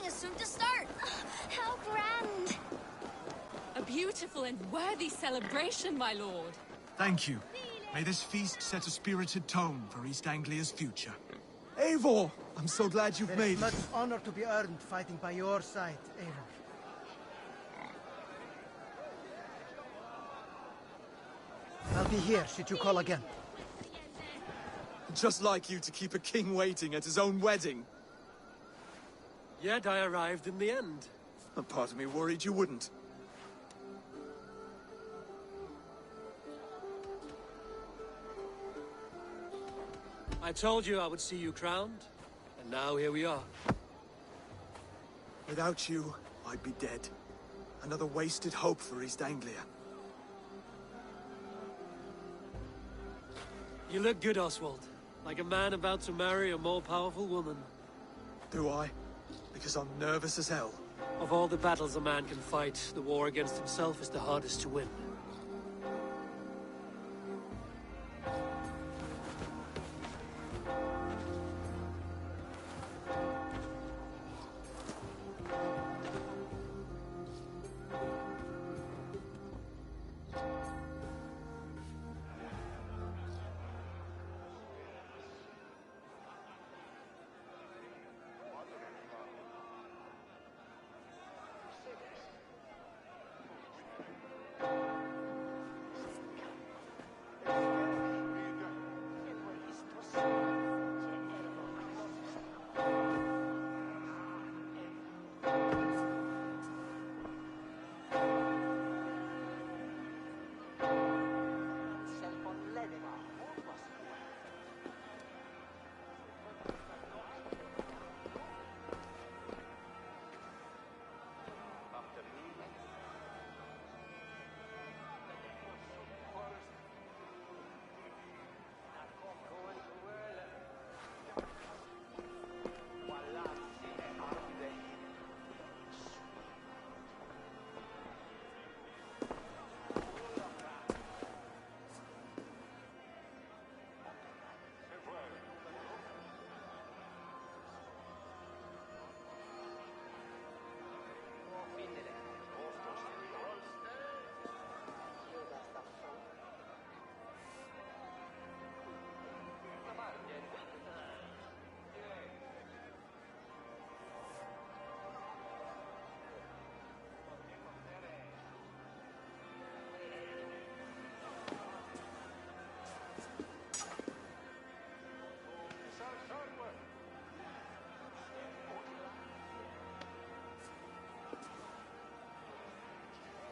is soon to start. How grand! A beautiful and worthy celebration, my lord. Thank you. May this feast set a spirited tone for East Anglia's future. Eivor! I'm so glad you've made it. Much honor to be earned fighting by your side, Eivor. I'll be here should you call again. Just like you to keep a king waiting at his own wedding. Yet I arrived in the end. A part of me worried you wouldn't. I told you I would see you crowned, and now here we are. Without you, I'd be dead. Another wasted hope for East Anglia. You look good, Oswald. Like a man about to marry a more powerful woman. Do I? Because I'm nervous as hell. Of all the battles a man can fight, the war against himself is the hardest to win.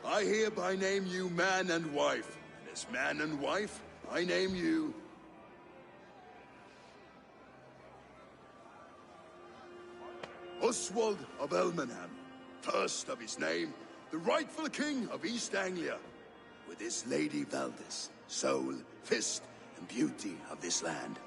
I hereby name you man and wife, and as man and wife, I name you... Oswald of Elmenham, first of his name, the rightful king of East Anglia, with his Lady Valdis, soul, fist, and beauty of this land.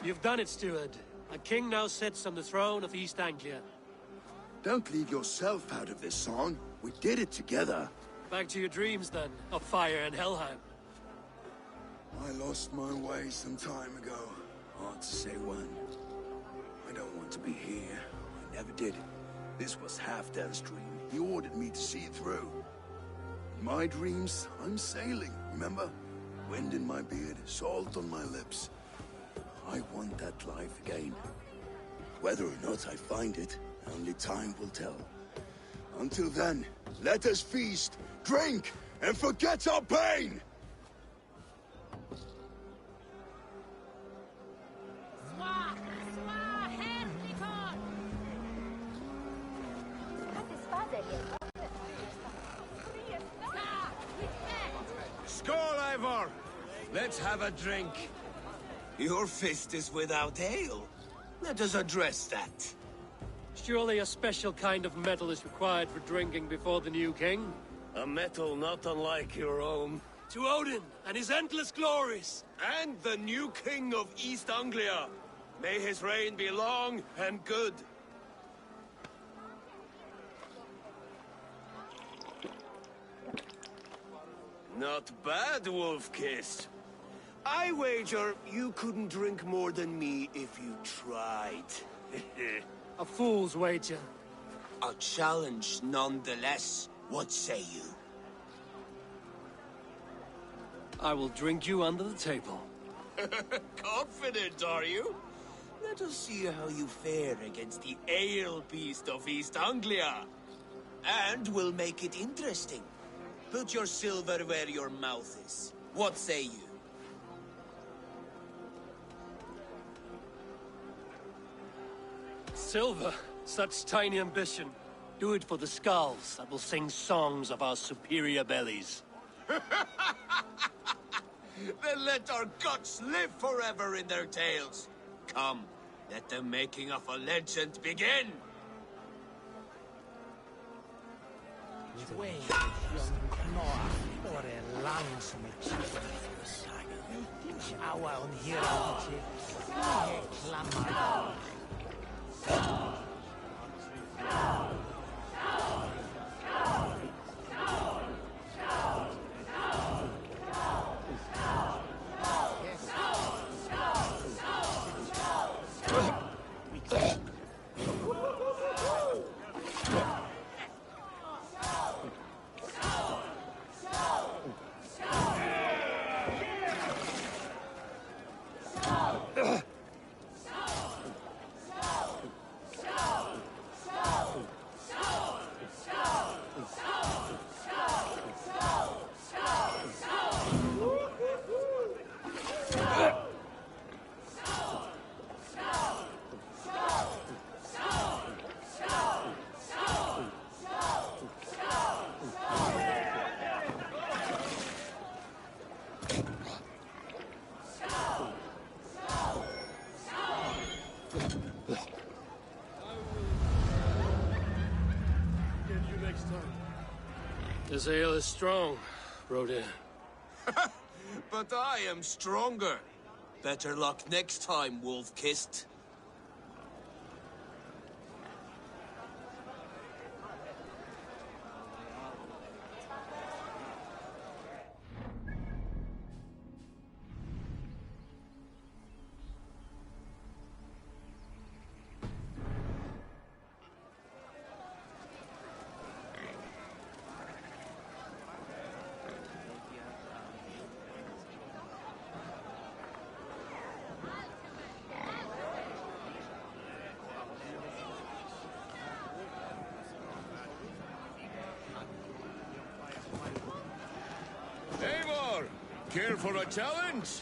You've done it, steward. A king now sits on the throne of East Anglia. Don't leave yourself out of this song. We did it together. Back to your dreams, then, of fire and Helheim. I lost my way some time ago. Hard to say when. I don't want to be here. I never did. This was Halfdan's dream. He ordered me to see it through. In my dreams, I'm sailing, remember? Wind in my beard, salt on my lips. I want that life again. Whether or not I find it, only time will tell. Until then, let us feast, drink, and forget our pain! Skål, Eivor! Let's have a drink. Your fist is without ale. Let us address that. Surely a special kind of metal is required for drinking before the new king? A metal not unlike your own. To Odin and his endless glories! And the new king of East Anglia. May his reign be long and good. Not bad, Wolf-Kissed. I wager you couldn't drink more than me if you tried. A fool's wager. A challenge nonetheless. What say you? I will drink you under the table. Confident, are you? Let us see how you fare against the ale beast of East Anglia. And we'll make it interesting. Put your silver where your mouth is. What say you? Silver, such tiny ambition. Do it for the skulls that will sing songs of our superior bellies. Then let our guts live forever in their tails. Come, let the making of a legend begin. This ale is strong, Rodin. But I am stronger. Better luck next time, Wolf-Kissed. Eivor, care for a challenge?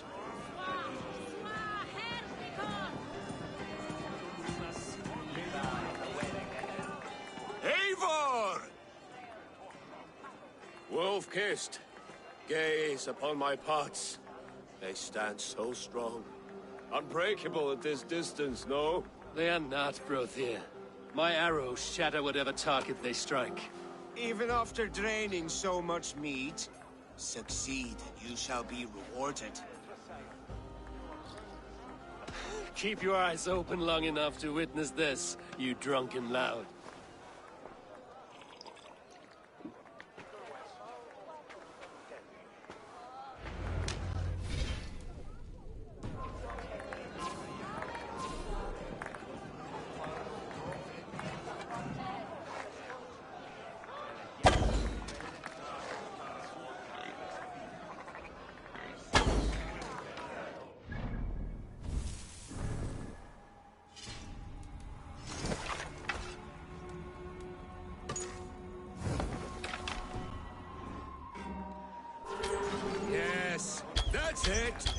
Eivor! Wolf-Kissed, gaze upon my pots. They stand so strong. Unbreakable at this distance, no? They are not, Brothir. My arrows shatter whatever target they strike. Even after draining so much meat, succeed and you shall be rewarded. Keep your eyes open long enough to witness this, you drunken loud. Yes, that's it.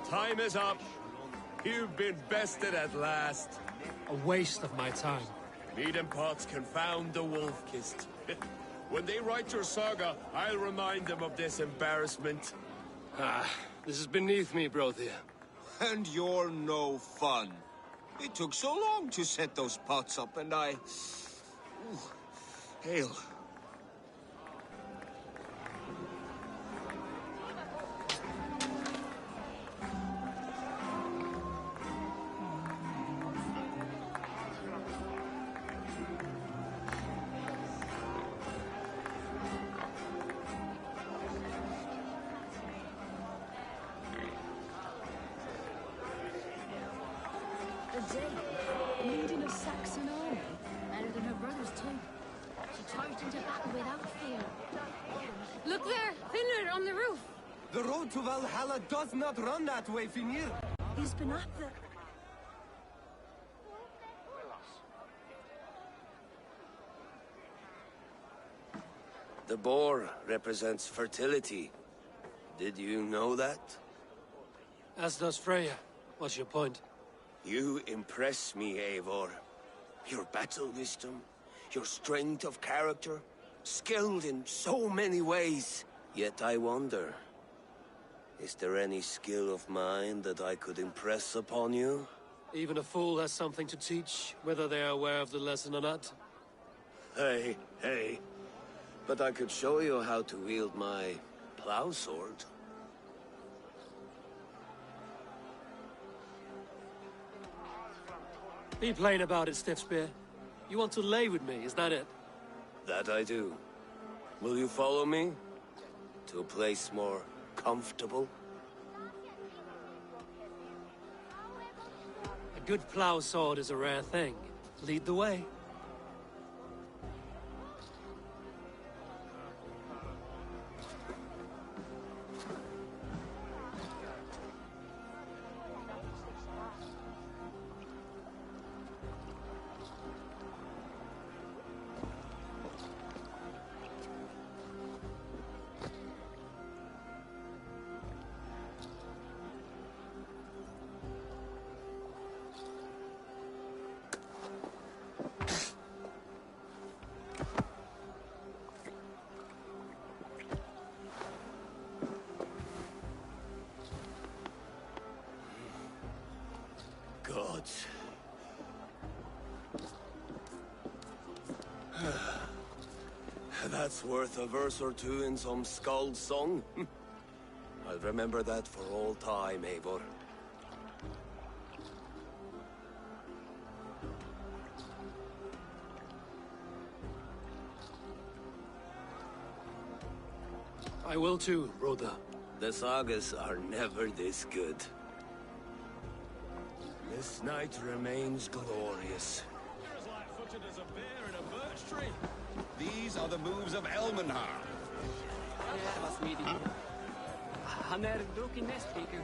Time is up. You've been bested at last. A waste of my time. Meat and pots confound the Wolf-Kissed. When they write your saga, I'll remind them of this embarrassment. This is beneath me, Brothir. And you're no fun. It took so long to set those pots up, and I... Ooh, hail. A day, leading a Saxon army, better than her brothers too. She charged into battle without fear. Look there! Finner on the roof! The road to Valhalla does not run that way, Finir. He's been at the... The boar represents fertility. Did you know that? As does Freya. What's your point? You impress me, Eivor. Your battle wisdom, your strength of character, skilled in so many ways. Yet I wonder, is there any skill of mine that I could impress upon you? Even a fool has something to teach, whether they are aware of the lesson or not. Hey. But I could show you how to wield my plow sword. Be plain about it, Stiffspear. You want to lay with me, is that it? That I do. Will you follow me? To a place more comfortable? A good plow sword is a rare thing. Lead the way. Gods. That's worth a verse or two in some skald's song. I'll remember that for all time, Eivor. I will too, Rhoda. The sagas are never this good. This night remains glorious. Footed as a bear in a birch tree. These are the moves of Elmenhar. Han drucken nästviken.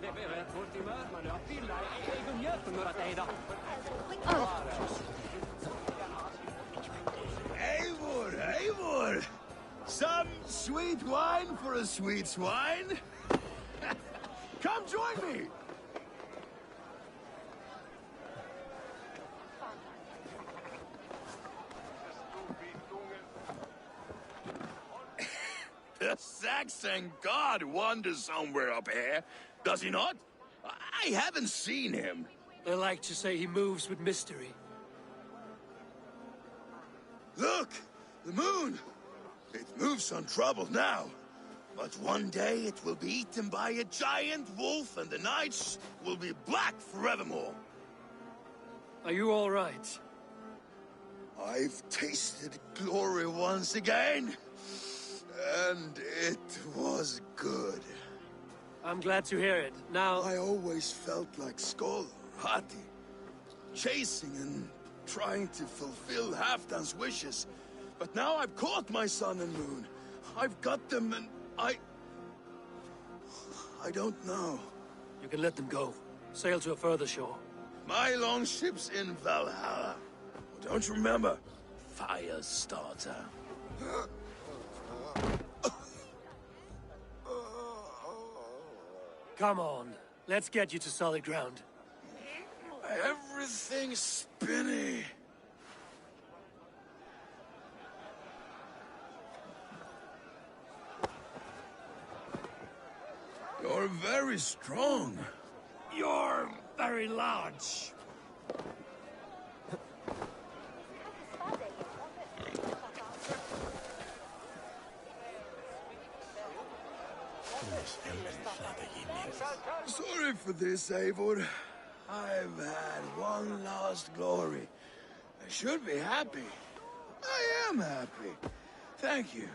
Det behöver ett hårt humör, man har fylla egen mjölk för några dagar. Eivor! Some sweet wine for a sweet swine? Come join me! The Saxon god wanders somewhere up here, does he not? I haven't seen him. They like to say he moves with mystery. Look! The moon! It moves untroubled now. But one day it will be eaten by a giant wolf and the nights will be black forevermore. Are you all right? I've tasted glory once again. And it was good. I'm glad to hear it. Now... I always felt like Skoll, Hati, chasing and trying to fulfill Halfdan's wishes. But now I've caught my sun and moon. I've got them and I don't know. You can let them go. Sail to a further shore. My longship's in Valhalla. Don't you remember? Fire starter. Come on. Let's get you to solid ground. Everything's spinny. You're very strong. You're very large. Sorry for this, Eivor. I've had one last glory. I should be happy. I am happy. Thank you.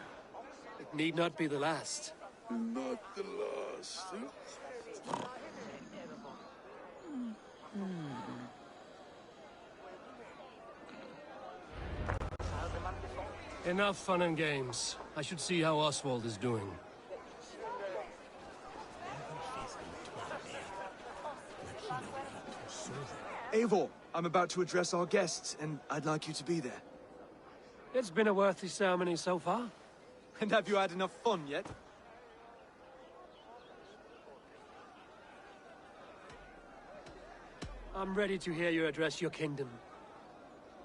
It need not be the last. Not the last. Enough fun and games. I should see how Oswald is doing. Eivor, I'm about to address our guests, and I'd like you to be there. It's been a worthy ceremony so far. And have you had enough fun yet? I'm ready to hear you address your kingdom.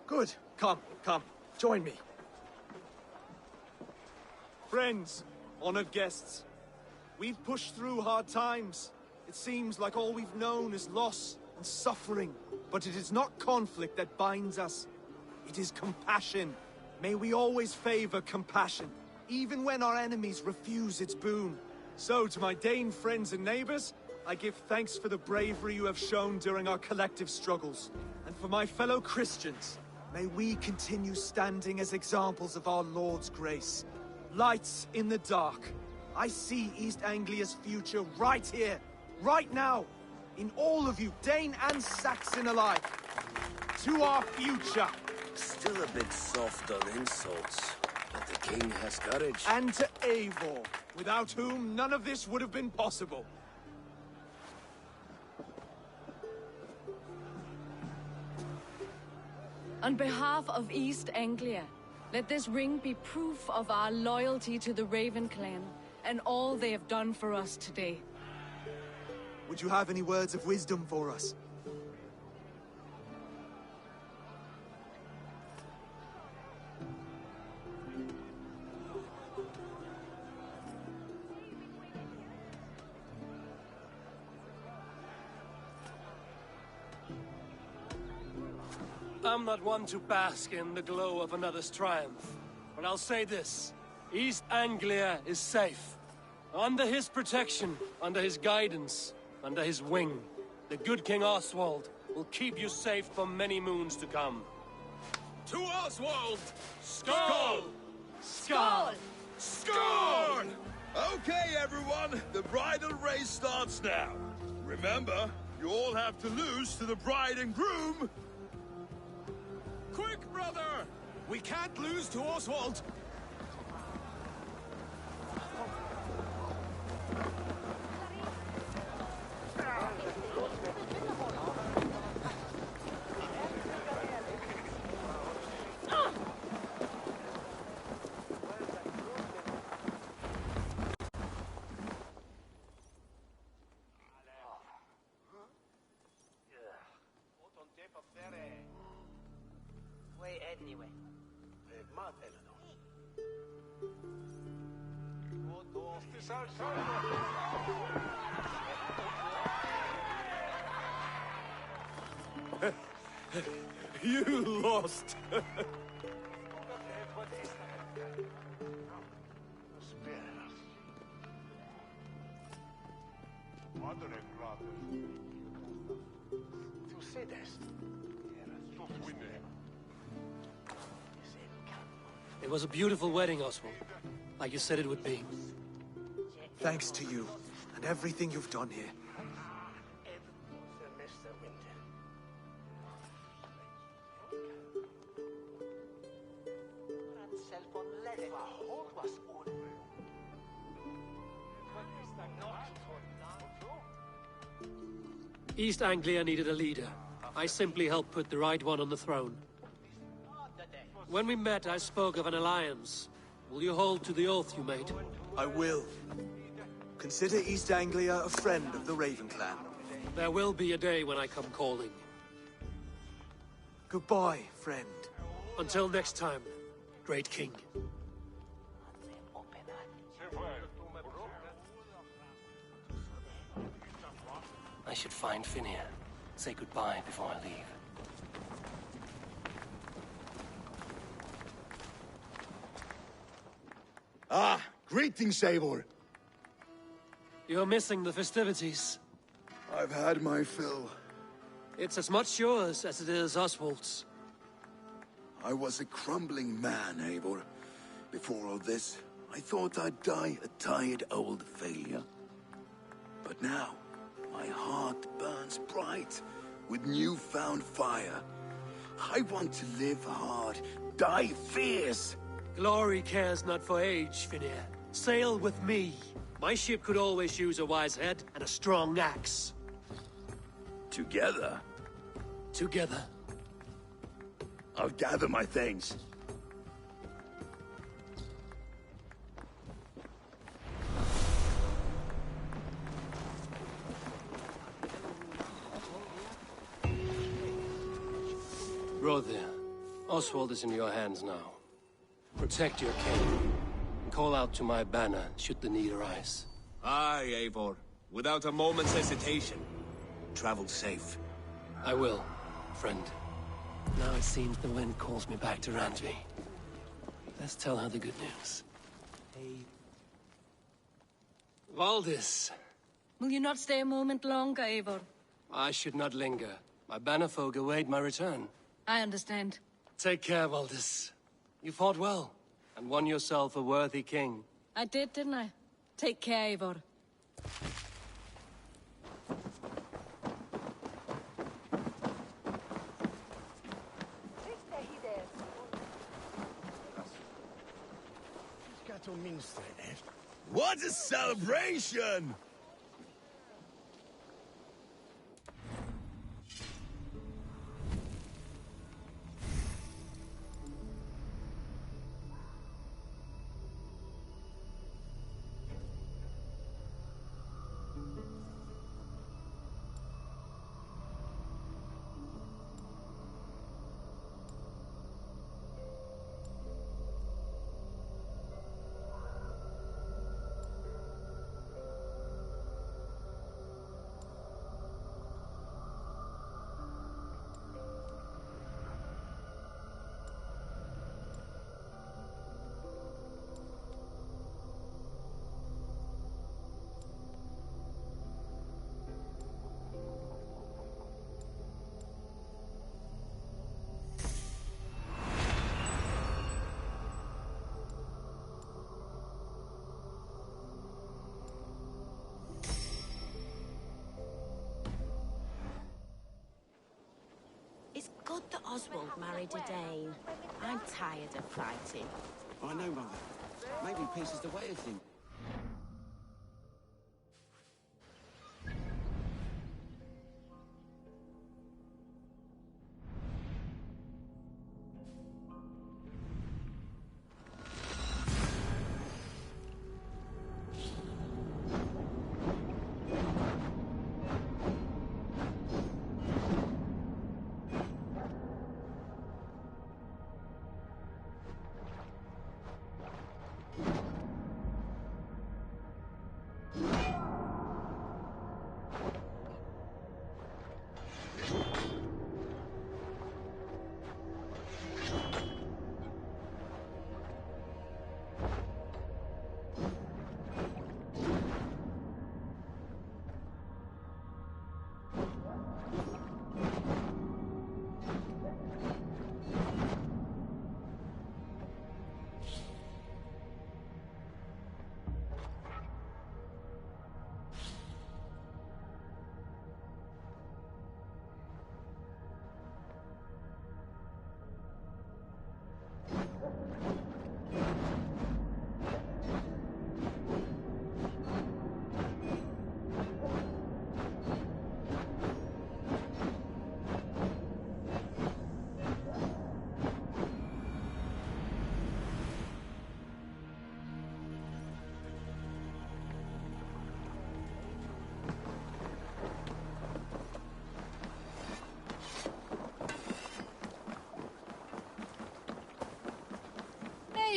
Good. Come, join me. Friends, honored guests, we've pushed through hard times. It seems like all we've known is loss and suffering. But it is not conflict that binds us. It is compassion. May we always favor compassion, even when our enemies refuse its boon. So, to my Dane friends and neighbors, I give thanks for the bravery you have shown during our collective struggles. And for my fellow Christians, may we continue standing as examples of our Lord's grace. Lights in the dark. I see East Anglia's future right here, right now, in all of you, Dane and Saxon alike. To our future. Still a bit soft on insults, but the king has courage. And to Eivor, without whom none of this would have been possible. On behalf of East Anglia, let this ring be proof of our loyalty to the Raven clan and all they have done for us today. Would you have any words of wisdom for us? I'm not one to bask in the glow of another's triumph, but I'll say this. East Anglia is safe. Under his protection, under his guidance, under his wing, the good King Oswald will keep you safe for many moons to come. To Oswald! Skull! Skull! Score! Okay, everyone, the bridal race starts now. Remember, you all have to lose to the bride and groom. Quick, brother! We can't lose to Oswald! You lost! It was a beautiful wedding, Oswald. Like you said it would be. Thanks to you, and everything you've done here. East Anglia needed a leader. I simply helped put the right one on the throne. When we met, I spoke of an alliance. Will you hold to the oath you made? I will. Consider East Anglia a friend of the Raven clan. There will be a day when I come calling. Goodbye, friend. Until next time, Great King. should find Finir. Say goodbye before I leave. Ah, greetings, Eivor. You're missing the festivities. I've had my fill. It's as much yours as it is Oswald's. I was a crumbling man, Eivor. Before all this, I thought I'd die a tired old failure. But now, my heart burns bright with newfound fire. I want to live hard, die fierce. Glory cares not for age, Finir. Sail with me. My ship could always use a wise head and a strong axe. Together? Together. I'll gather my things. Brother, Oswald is in your hands now. Protect your king. Call out to my banner should the need arise. Aye, Eivor. Without a moment's hesitation. Travel safe. I will, friend. Now it seems the wind calls me back to Randvi. Let's tell her the good news. Hey. Valdis. Will you not stay a moment longer, Eivor? I should not linger. My banner folk await my return. I understand. Take care, Valdis. You fought well, and won yourself a worthy king. I did, didn't I? Take care, Eivor. What a celebration! It's good that Oswald married a Dane. I'm tired of fighting. I know, Mother. Maybe peace is the way of things.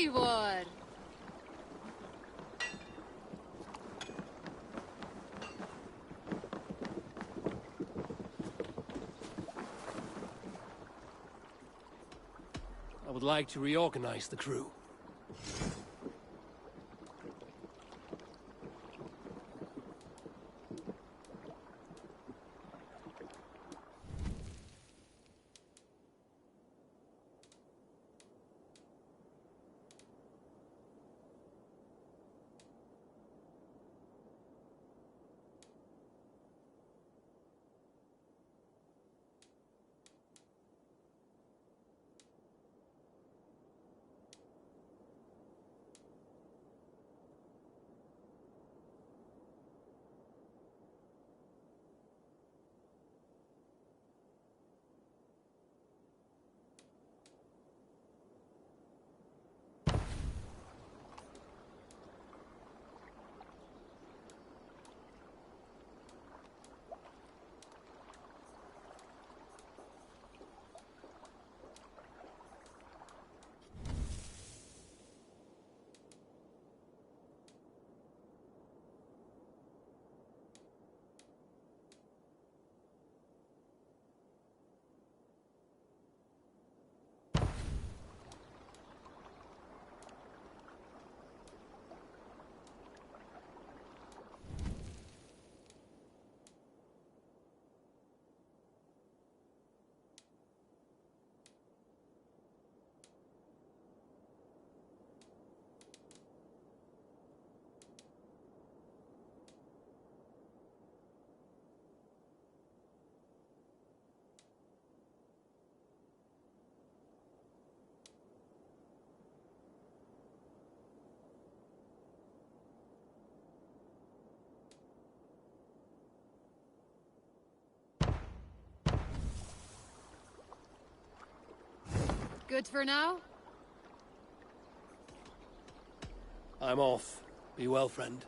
Eivor! would like to reorganize the crew. Good for now? I'm off. Be well, friend.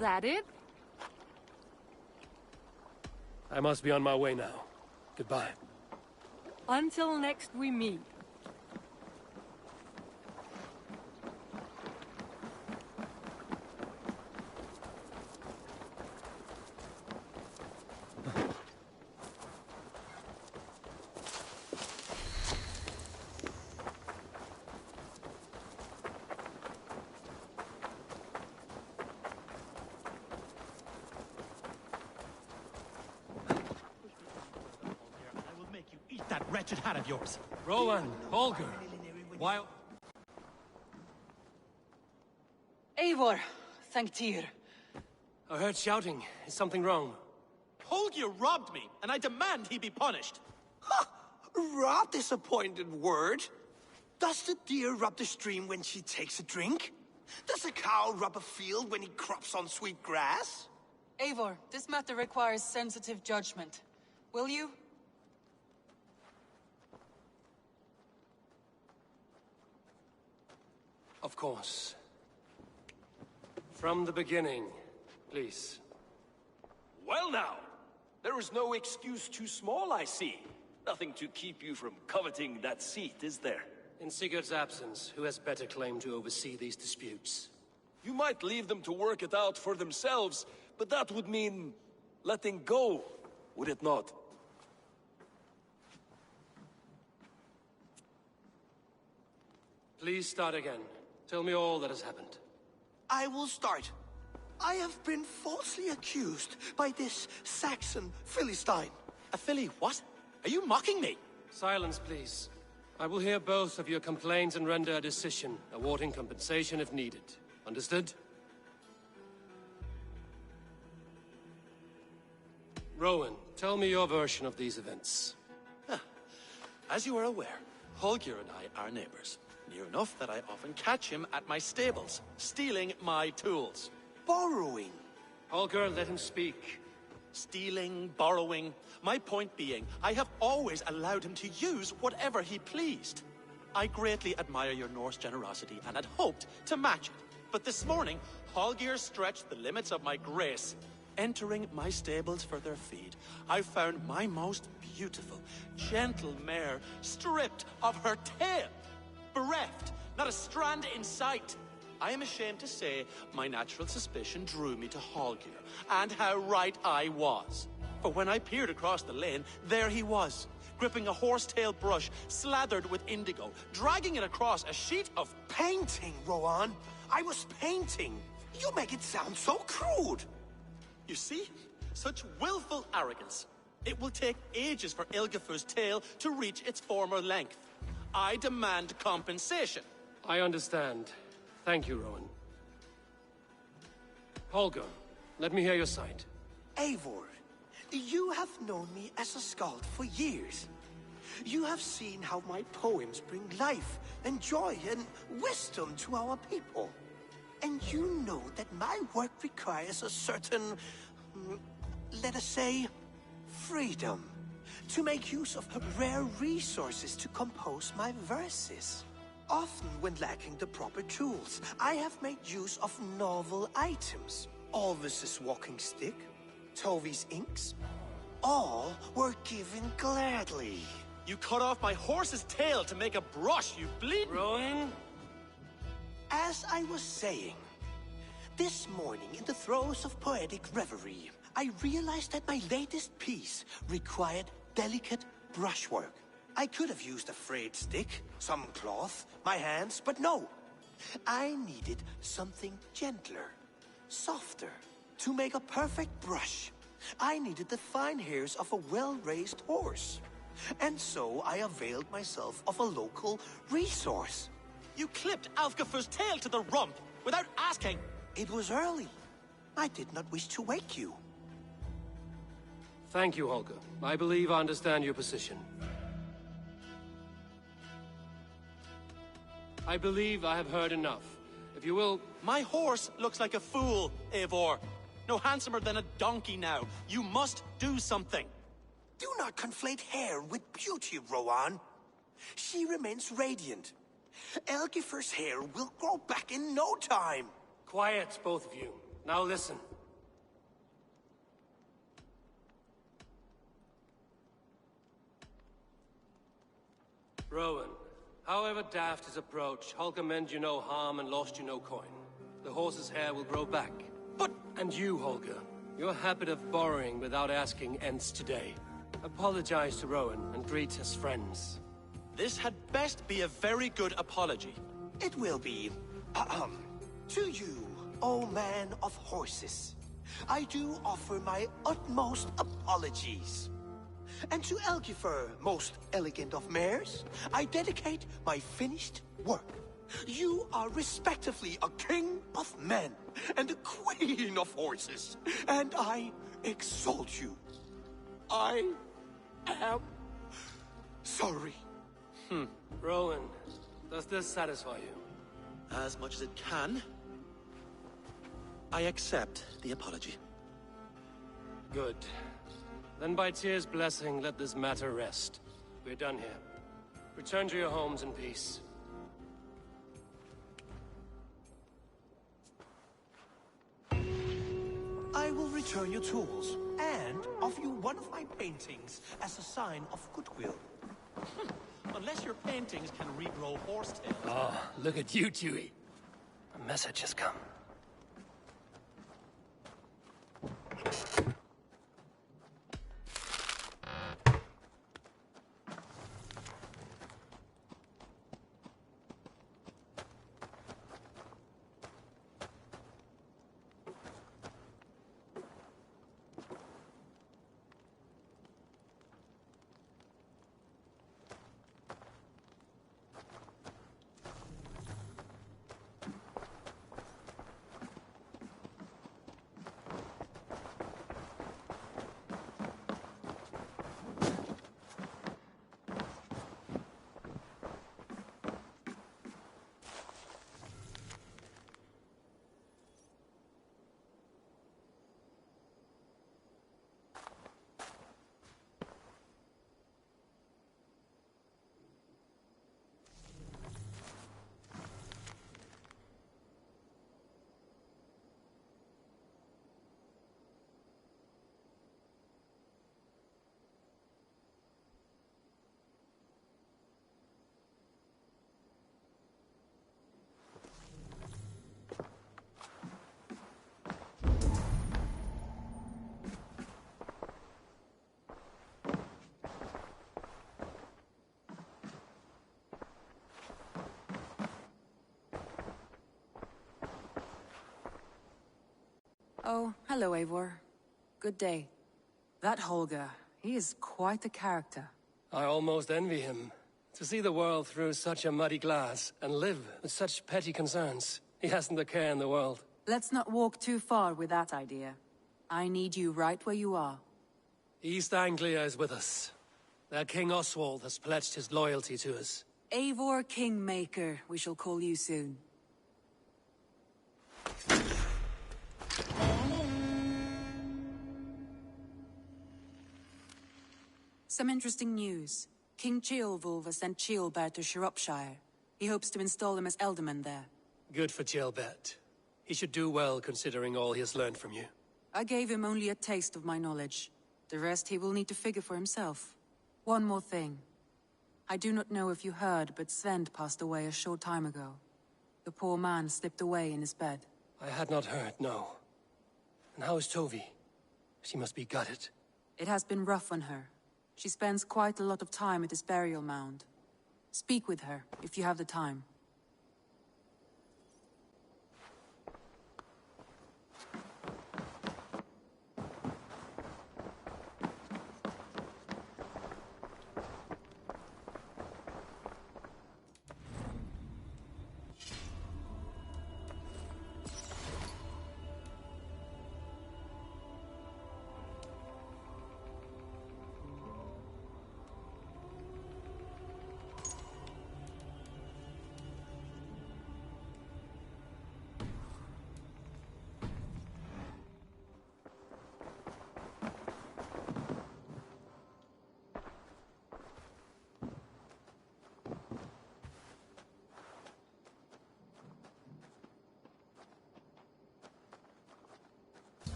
That it? I must be on my way now. Goodbye. Until next we meet. That wretched hat of yours. Rowan, Holger, while... Eivor, thank Tyr. I heard shouting. Is something wrong? Holger robbed me, and I demand he be punished. Ha! Robbed is a pointed word. Does the deer rub the stream when she takes a drink? Does a cow rub a field when he crops on sweet grass? Eivor, this matter requires sensitive judgment. Will you? Of course. From the beginning, please. Well now, there is no excuse too small, I see. Nothing to keep you from coveting that seat, is there? In Sigurd's absence, who has better claim to oversee these disputes? You might leave them to work it out for themselves, but that would mean letting go, would it not? Please start again. Tell me all that has happened. I will start. I have been falsely accused by this Saxon Philistine. A Philly what? Are you mocking me? Silence, please. I will hear both of your complaints and render a decision, awarding compensation if needed. Understood? Rowan, tell me your version of these events. As you are aware, Holger and I are neighbors. Near enough that I often catch him at my stables, stealing my tools. Borrowing. Holger, let him speak. Stealing, borrowing. My point being, I have always allowed him to use whatever he pleased. I greatly admire your Norse generosity and had hoped to match it. But this morning, Holger stretched the limits of my grace. Entering my stables for their feed, I found my most beautiful, gentle mare stripped of her tail. Bereft, not a strand in sight. I am ashamed to say my natural suspicion drew me to Holger, and how right I was. For when I peered across the lane, there he was, gripping a horsetail brush slathered with indigo, dragging it across a sheet of painting, Rowan. I was painting. You make it sound so crude. You see? Such willful arrogance. It will take ages for Ilgafur's tail to reach its former length. I demand compensation. I understand. Thank you, Rowan. Holger, let me hear your side. Eivor, you have known me as a skald for years. You have seen how my poems bring life and joy and wisdom to our people. And you know that my work requires a certain, let us say, freedom to make use of rare resources to compose my verses. Often when lacking the proper tools, I have made use of novel items. Alvis's walking stick, Tovi's inks, all were given gladly. You cut off my horse's tail to make a brush, you bleeding... Rowan? As I was saying, this morning in the throes of poetic reverie, I realized that my latest piece required delicate brushwork. I could have used a frayed stick, some cloth, my hands, but no. I needed something gentler, softer. To make a perfect brush, I needed the fine hairs of a well-raised horse. And so I availed myself of a local resource. You clipped Alfgafur's tail to the rump without asking. It was early. I did not wish to wake you. Thank you, Holger. I believe I understand your position. I believe I have heard enough. If you will... My horse looks like a fool, Eivor. No handsomer than a donkey now. You must do something. Do not conflate hair with beauty, Rowan. She remains radiant. Elgifur's hair will grow back in no time. Quiet, both of you. Now listen. Rowan, however daft his approach, Holger meant you no harm and lost you no coin. The horse's hair will grow back. But... And you, Holger, your habit of borrowing without asking ends today. Apologize to Rowan and greet his friends. This had best be a very good apology. It will be. To you, O man of horses, I do offer my utmost apologies. And to Elgifur, most elegant of mares, I dedicate my finished work. You are respectively a king of men and a queen of horses, and I exalt you. I am sorry. Rowan, does this satisfy you? As much as it can. I accept the apology. Good. Then by Tyr's blessing, let this matter rest. We're done here. Return to your homes in peace. return your tools and offer you one of my paintings as a sign of goodwill. Unless your paintings can regrow horsetails. Oh, look at you, Dewey. A message has come. Oh, hello, Eivor. Good day. That Holger, he is quite the character. I almost envy him. To see the world through such a muddy glass and live with such petty concerns. He hasn't a care in the world. Let's not walk too far with that idea. I need you right where you are. East Anglia is with us. Their King Oswald has pledged his loyalty to us. Eivor Kingmaker, we shall call you soon. Some interesting news. King Ceolwulf has sent Ceolbert to Shropshire. He hopes to install him as Elderman there. Good for Ceolbert. He should do well considering all he has learned from you. I gave him only a taste of my knowledge. The rest he will need to figure for himself. One more thing. I do not know if you heard, but Sven passed away a short time ago. The poor man slipped away in his bed. I had not heard, no. And how is Tovi? She must be gutted. It has been rough on her. She spends quite a lot of time at his burial mound. Speak with her, if you have the time.